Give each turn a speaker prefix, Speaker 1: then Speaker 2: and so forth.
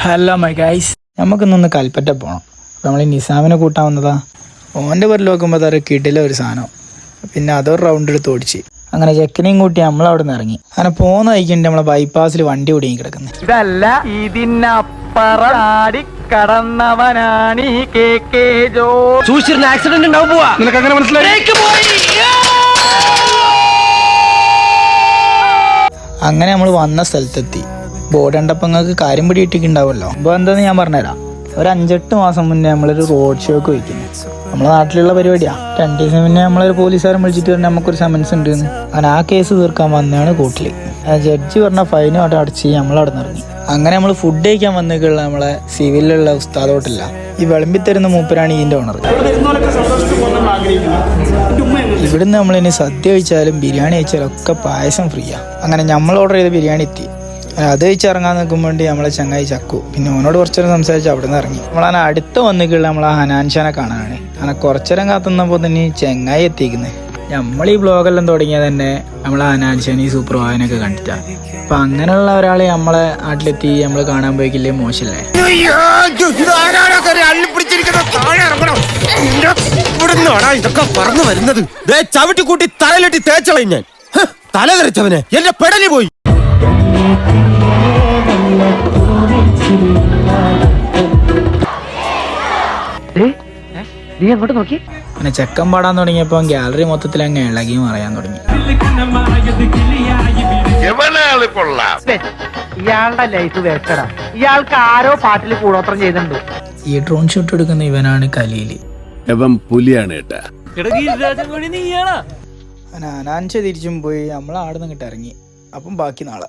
Speaker 1: Hello my guys, നമുക്കിന്നൊന്ന് Kalpetta പോകണം. അപ്പോൾ നമ്മൾ നിസാമിനെ കൂട്ടാൻ വന്നതാ. ഓൻ്റെ പേരിൽ നോക്കുമ്പോൾ അതൊരു കിടില ഒരു സാധനം. പിന്നെ അതൊരു റൗണ്ട് എടുത്ത് ഓടിച്ച് അങ്ങനെ ചെക്കനെയും കൂട്ടി നമ്മളവിടെ നിന്ന് ഇറങ്ങി. അങ്ങനെ പോകുന്ന വഴിക്കുണ്ട് നമ്മളെ ബൈപ്പാസിൽ വണ്ടി ഒടുങ്ങി കിടക്കുന്നത്.
Speaker 2: ഇതല്ല ഇതിനപ്പുറം കടന്നവനാണ് ആക്സിഡന്റ് ഉണ്ടാവും. പോവാ നിനക്ക് അങ്ങനെ മനസ്സിലായി.
Speaker 1: അങ്ങനെ നമ്മൾ വന്ന സ്ഥലത്തെത്തി. ബോർഡ് കണ്ടപ്പോൾ നിങ്ങൾക്ക് കാര്യം പിടിയിട്ടിട്ടുണ്ടാവുമല്ലോ. അപ്പോൾ എന്താണെന്ന് ഞാൻ പറഞ്ഞുതരാം. ഒരു 5-8 മാസം മുന്നേ നമ്മളൊരു റോഡ് ഷോക്ക് വയ്ക്കുന്നു. നമ്മളെ നാട്ടിലുള്ള പരിപാടിയാണ്. 2 ദിവസം മുന്നേ നമ്മളൊരു പോലീസുകാരൻ വിളിച്ചിട്ട് പറഞ്ഞാൽ നമുക്കൊരു സമൻസ് ഉണ്ട് എന്ന്. അങ്ങനെ ആ കേസ് തീർക്കാൻ വന്നതാണ് കൂട്ടിൽ. ജഡ്ജി പറഞ്ഞ ഫൈനും അവിടെ അടച്ച് നമ്മളവിടെ നിന്ന് ഇറങ്ങി. അങ്ങനെ നമ്മൾ ഫുഡ് കഴിക്കാൻ വന്നിട്ടുള്ള നമ്മളെ സിവിലുള്ള ഉസ്താദ് ഹോട്ടലില്ല, ഈ വിളമ്പിത്തരുന്ന മൂപ്പരാണ് ഇതിൻ്റെ ഓണർ. ഇവിടുന്ന് നമ്മളിനി സദ്യ കഴിച്ചാലും ബിരിയാണി കഴിച്ചാലും ഒക്കെ പായസം ഫ്രീയാണ്. അങ്ങനെ നമ്മൾ ഓർഡർ ചെയ്ത ബിരിയാണി എത്തി. അത് കഴിച്ച് ഇറങ്ങാൻ നിൽക്കും വേണ്ടി നമ്മളെ ചങ്ങായി ചക്കു. പിന്നെ ഓനോട് കുറച്ചേരം സംസാരിച്ച് അവിടെ നിന്ന് ഇറങ്ങി. നമ്മളങ്ങനെ അടുത്ത് വന്നിട്ടുള്ള നമ്മളെ ഹനാൻഷാനെ കാണാനാണ്. അങ്ങനെ കുറച്ചേരം കാത്തുന്നപ്പോൾ തന്നെ ചെങ്ങായി എത്തിക്കുന്നത്. നമ്മൾ ഈ ബ്ലോഗെല്ലാം തുടങ്ങിയത് തന്നെ നമ്മളെ ഹനാൻഷാൻ ഈ സൂപ്പർ വാഹനൊക്കെ കണ്ടിട്ടാണ്. അപ്പം അങ്ങനെയുള്ള ഒരാളെ നമ്മളെ നാട്ടിലെത്തി നമ്മൾ കാണാൻ പോയിക്കില്ലേ, മോശമല്ലേ?
Speaker 3: ഇതൊക്കെ പറഞ്ഞു വരുന്നത് ചവിട്ടി കൂട്ടി തലയിലിട്ടി തേച്ചളയും ഞാൻ. തല തെറിച്ചവനെ എന്റെ പെടലി പോയി.
Speaker 2: നീ അങ്ങോട്ട് നോക്കി.
Speaker 1: പിന്നെ ചെക്കൻ പാടാൻ തുടങ്ങിയപ്പോൾ ഗാലറി മൊത്തത്തിൽ അങ്ങ് ഇളകി മറിയാൻ തുടങ്ങി.
Speaker 2: ഇയാളുടെ ലൈഫ് വേസ്റ്റഡാ. ഇയാൾക്ക് ആരോ പാട്ടിൽ കൂടോത്രം ചെയ്തിട്ടുണ്ട്.
Speaker 1: ഈ ഡ്രോൺ ഷൂട്ട് എടുക്കുന്ന ഇവനാണ് കലീൽ.
Speaker 3: പുലിയാണ് കേട്ടാ.
Speaker 1: ഹനാൻഷ തിരിച്ചും പോയി നമ്മൾ ആടുന്ന് ഇങ്ങോട്ട് ഇറങ്ങി. അപ്പം ബാക്കി നാളെ.